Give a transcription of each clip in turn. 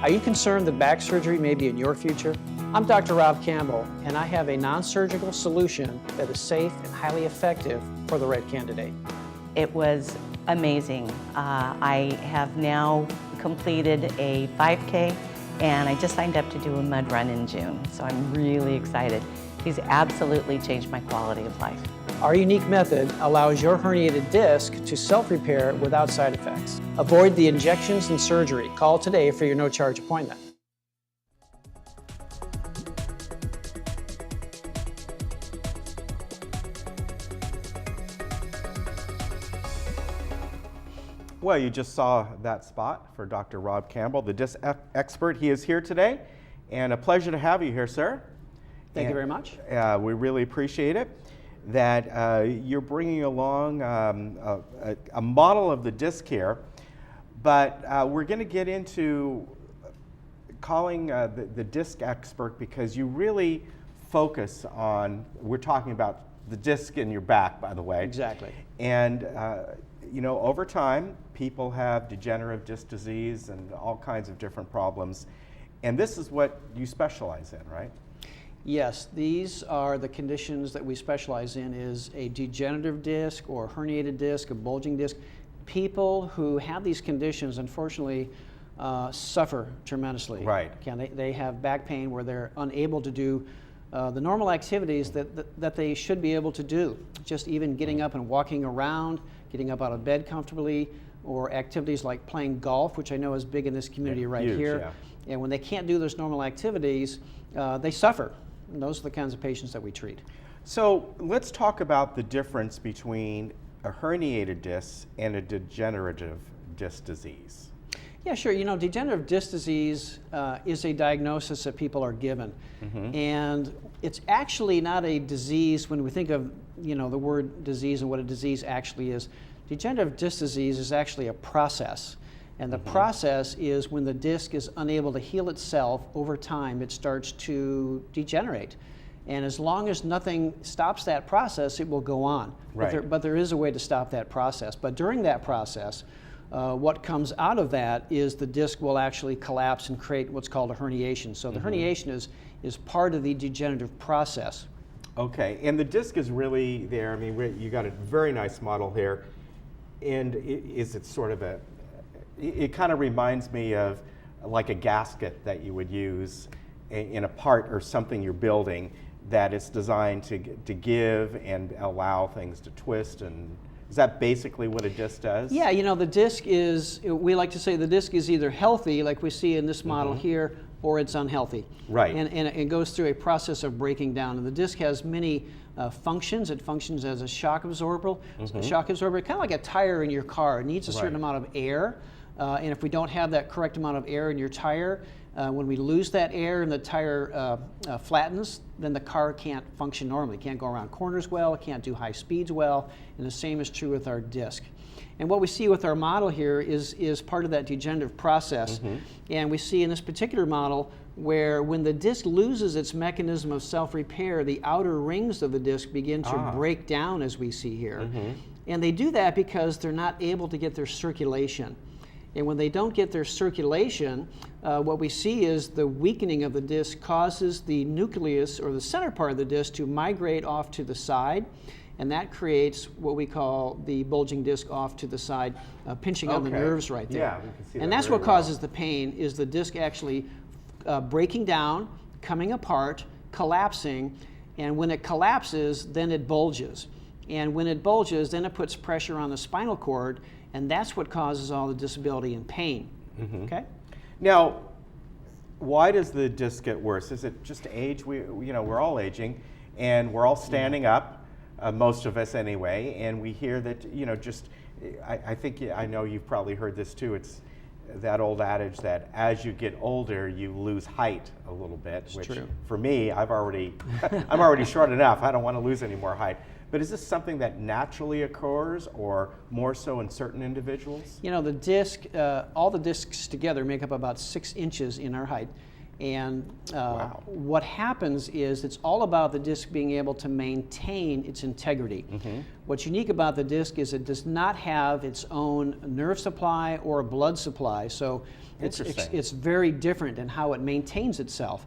Are you concerned that back surgery may be in your future? I'm Dr. Rob Campbell, and I have a non-surgical solution that is safe and highly effective for the right candidate. It was amazing. I have now completed a 5K, and I just signed up to do a mud run in June, so I'm really excited. He's absolutely changed my quality of life. Our unique method allows your herniated disc to self-repair without side effects. Avoid the injections and surgery. Call today for your no-charge appointment. Well, you just saw that spot for Dr. Rob Campbell, the disc expert. He is here today, and a pleasure to have you here, sir. Thank you very much. We really appreciate it that you're bringing along a model of the disc here, but we're going to get into calling the disc expert because you really focus on, we're talking about the disc in your back, by the way. Exactly. And you know, over time, people have degenerative disc disease and all kinds of different problems, and this is what you specialize in, right? Yes, these are the conditions that we specialize in, is a degenerative disc or herniated disc, a bulging disc. People who have these conditions, unfortunately, suffer tremendously. Right. They have back pain where they're unable to do the normal activities that they should be able to do. Just even getting up and walking around, getting up out of bed comfortably, or activities like playing golf, which I know is big in this community right huge, here. yeah. And when they can't do those normal activities, they suffer. And those are the kinds of patients that we treat. So let's talk about the difference between a herniated disc and a degenerative disc disease. Yeah, sure. You know, degenerative disc disease is a diagnosis that people are given. Mm-hmm. And it's actually not a disease when we think of, you know, the word disease and what a disease actually is. Degenerative disc disease is actually a process. And the process is when the disc is unable to heal itself over time, it starts to degenerate. And as long as nothing stops that process, it will go on. Right. But there is a way to stop that process. But during that process, what comes out of that is the disc will actually collapse and create what's called a herniation. So the herniation is part of the degenerative process. Okay, and the disc is really there. I mean, you got a very nice model here. And is it sort of it kind of reminds me of like a gasket that you would use in a part or something you're building that is designed to give and allow things to twist. And is that basically what a disc does? Yeah, you know, the disc is, we like to say the disc is either healthy, like we see in this model here, or it's unhealthy. Right. And it goes through a process of breaking down. And the disc has many functions. It functions as a shock absorber. A shock absorber, kind of like a tire in your car. It needs a certain amount of air. And if we don't have that correct amount of air in your tire, when we lose that air and the tire flattens, then the car can't function normally. It can't go around corners well, it can't do high speeds well, and the same is true with our disc. And what we see with our model here is part of that degenerative process. And we see in this particular model where when the disc loses its mechanism of self-repair, the outer rings of the disc begin to break down, as we see here. And they do that because they're not able to get their circulation. And when they don't get their circulation, what we see is the weakening of the disc causes the nucleus, or the center part of the disc, to migrate off to the side. And that creates what we call the bulging disc off to the side, pinching on the nerves right there. Yeah, we can see that. And that's very what causes the pain, is the disc actually breaking down, coming apart, collapsing. And when it collapses, then it bulges. And when it bulges, then it puts pressure on the spinal cord, and that's what causes all the disability and pain. Okay? Now, why does the disc get worse? Is it just age? We're all aging, and we're all standing up, most of us anyway, and we hear that, I know you've probably heard this too. It's that old adage that as you get older, you lose height a little bit, It's which true. for me, I'm already short enough. I don't want to lose any more height. But is this something that naturally occurs, or more so in certain individuals? You know, the disc, all the discs together make up about 6 inches in our height. And Wow. what happens is it's all about the disc being able to maintain its integrity. What's unique about the disc is it does not have its own nerve supply or blood supply, so it's very different in how it maintains itself.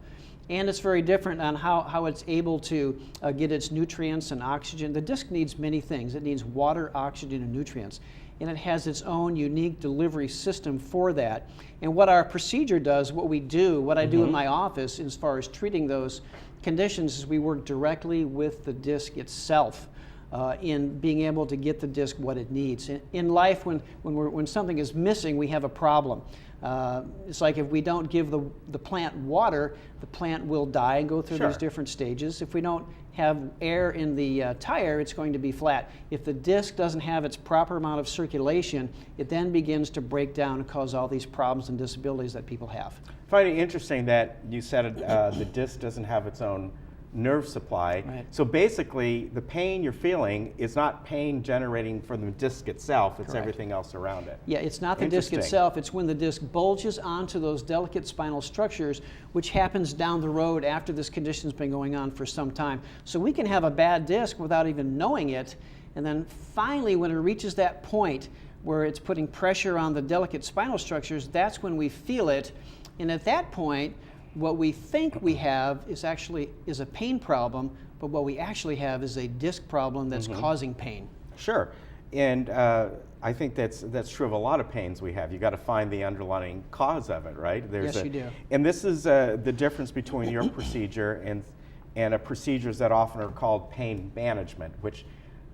And it's very different on how it's able to get its nutrients and oxygen. The disc needs many things. It needs water, oxygen, and nutrients. And it has its own unique delivery system for that. And what our procedure does, what I do in my office as far as treating those conditions is we work directly with the disc itself in being able to get the disc what it needs. In life, when something is missing, we have a problem. It's like if we don't give the plant water, the plant will die and go through these different stages. If we don't have air in the tire, it's going to be flat. If the disc doesn't have its proper amount of circulation, it then begins to break down and cause all these problems and disabilities that people have. I find it interesting that you said the disc doesn't have its own nerve supply. Right. So basically, the pain you're feeling is not pain generating from the disc itself, it's everything else around it. Yeah, it's not the disc itself, it's when the disc bulges onto those delicate spinal structures, which happens down the road after this condition's been going on for some time. So we can have a bad disc without even knowing it, and then finally when it reaches that point where it's putting pressure on the delicate spinal structures, that's when we feel it. And at that point, what we think we have is a pain problem, but what we actually have is a disc problem that's causing pain. Sure, and I think that's true of a lot of pains we have. You got to find the underlying cause of it, right? Yes, you do. And this is the difference between your procedure and procedures that often are called pain management, which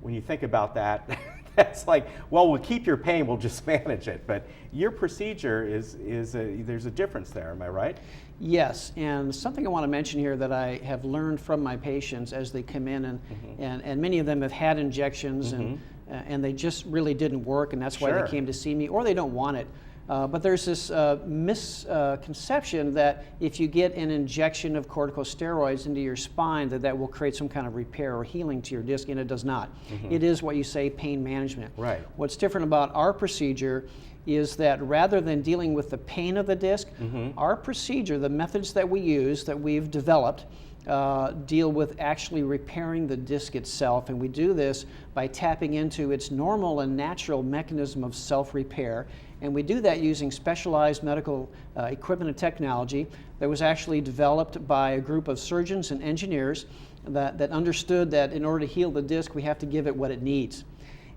when you think about that, that's like, well, we'll keep your pain, we'll just manage it. But your procedure there's a difference there, am I right? Yes, and something I want to mention here that I have learned from my patients as they come in, and many of them have had injections and they just really didn't work, and that's why they came to see me, or they don't want it. But there's this misconception that if you get an injection of corticosteroids into your spine, that will create some kind of repair or healing to your disc, and it does not. It is what you say, pain management. Right. What's different about our procedure is that rather than dealing with the pain of the disc, our procedure, the methods that we use, that we've developed, deal with actually repairing the disc itself, and we do this by tapping into its normal and natural mechanism of self-repair. And we do that using specialized medical equipment and technology that was actually developed by a group of surgeons and engineers that understood that in order to heal the disc, we have to give it what it needs.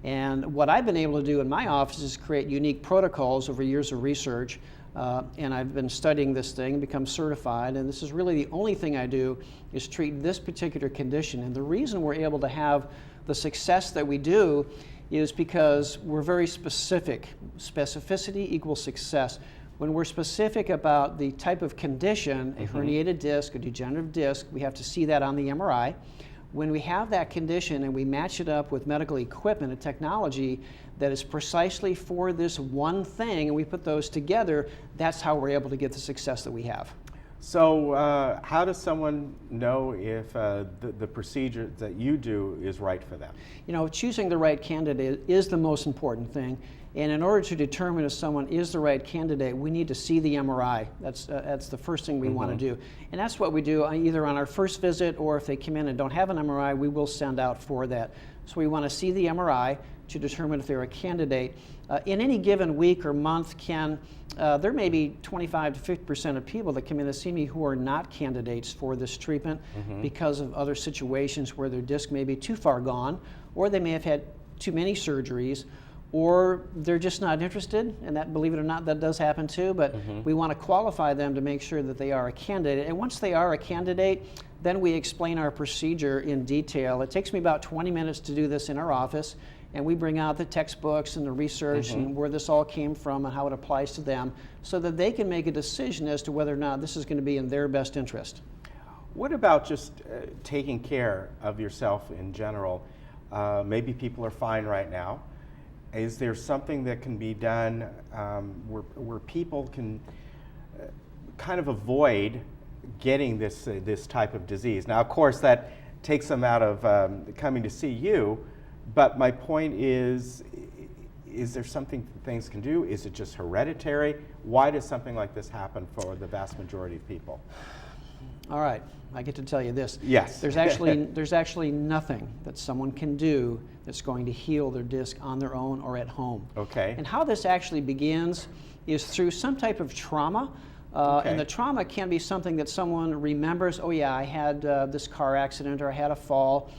And what I've been able to do in my office is create unique protocols over years of research. And I've been studying this thing and become certified, and this is really the only thing I do is treat this particular condition. And the reason we're able to have the success that we do is because we're very specific. Specificity equals success. When we're specific about the type of condition, a herniated disc, a degenerative disc, we have to see that on the MRI. When we have that condition and we match it up with medical equipment and technology that is precisely for this one thing, and we put those together, that's how we're able to get the success that we have. So how does someone know if the procedure that you do is right for them? You know, choosing the right candidate is the most important thing. And in order to determine if someone is the right candidate, we need to see the MRI. That's the first thing we want to do. And that's what we do either on our first visit, or if they come in and don't have an MRI, we will send out for that. So we want to see the MRI to determine if they're a candidate. In any given week or month, there may be 25 to 50% of people that come in to see me who are not candidates for this treatment because of other situations where their disc may be too far gone, or they may have had too many surgeries, or they're just not interested, and that, believe it or not, that does happen too, but we want to qualify them to make sure that they are a candidate. And once they are a candidate, then we explain our procedure in detail. It takes me about 20 minutes to do this in our office, and we bring out the textbooks and the research and where this all came from and how it applies to them, so that they can make a decision as to whether or not this is going to be in their best interest. What about just taking care of yourself in general? Maybe people are fine right now. Is there something that can be done where people can kind of avoid getting this type of disease? Now, of course, that takes them out of coming to see you, but my point is is there something things can do? Is it just hereditary? Why does something like this happen for the vast majority of people? All right, I get to tell you this. Yes. There's actually nothing that someone can do that's going to heal their disc on their own or at home. Okay. And how this actually begins is through some type of trauma. And the trauma can be something that someone remembers, oh yeah, I had this car accident or I had a fall.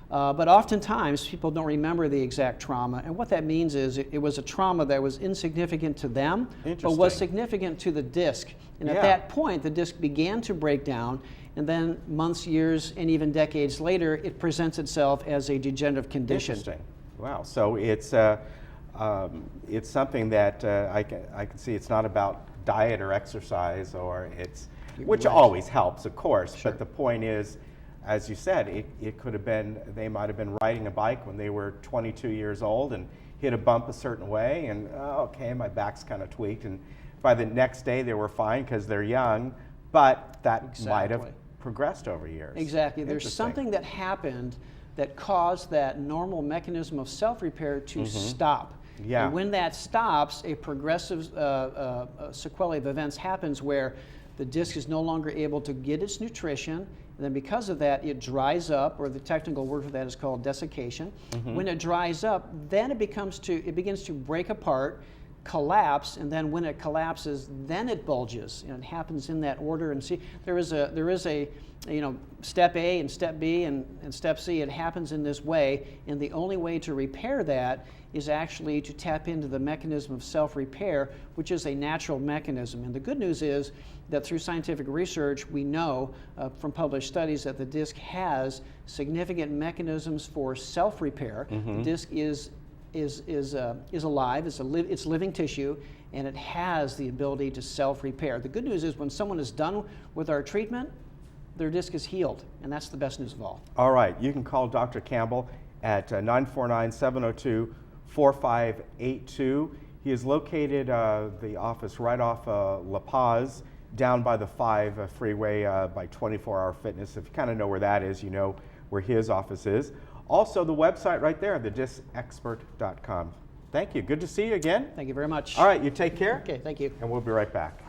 But oftentimes people don't remember the exact trauma. And what that means is it was a trauma that was insignificant to them, but was significant to the disc. And at that point, the disc began to break down. And then months, years, and even decades later, it presents itself as a degenerative condition. Interesting. Wow. So it's something that I can see. It's not about diet or exercise, or which always helps, of course. Sure. But the point is, as you said, it could have been, they might have been riding a bike when they were 22 years old and hit a bump a certain way, and okay, my back's kind of tweaked, and by the next day they were fine because they're young, but that might have progressed over years. Exactly. There's something that happened that caused that normal mechanism of self-repair to stop. Yeah. And when that stops, a progressive sequelae of events happens where the disc is no longer able to get its nutrition, and then because of that, it dries up, or the technical word for that is called desiccation. When it dries up, then it begins to break apart, collapse, and then when it collapses, then it bulges. And it happens in that order. And see, there is a step A and step B and step C. It happens in this way, and the only way to repair that is actually to tap into the mechanism of self-repair, which is a natural mechanism. And the good news is that through scientific research, we know from published studies that the disc has significant mechanisms for self-repair. The disc is alive, it's living tissue, and it has the ability to self-repair. The good news is when someone is done with our treatment, their disc is healed, and that's the best news of all. All right, you can call Dr. Campbell at 949-702-4582. He is located, the office right off La Paz, down by the 5 freeway by 24 Hour Fitness. If you kind of know where that is, you know where his office is. Also, the website right there, thediscexpert.com. Thank you. Good to see you again. Thank you very much. All right, you take care. Okay, thank you. And we'll be right back.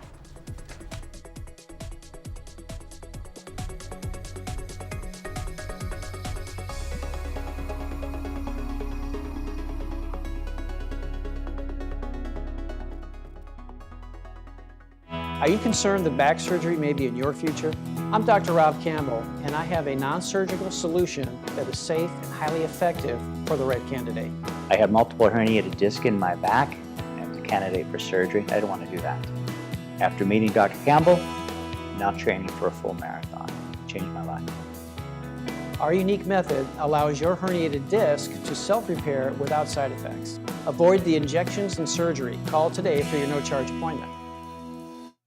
Are you concerned that back surgery may be in your future? I'm Dr. Rob Campbell, and I have a non-surgical solution that is safe and highly effective for the right candidate. I had multiple herniated disc in my back and was a candidate for surgery. I didn't want to do that. After meeting Dr. Campbell, I'm now training for a full marathon. It changed my life. Our unique method allows your herniated disc to self-repair without side effects. Avoid the injections and surgery. Call today for your no-charge appointment.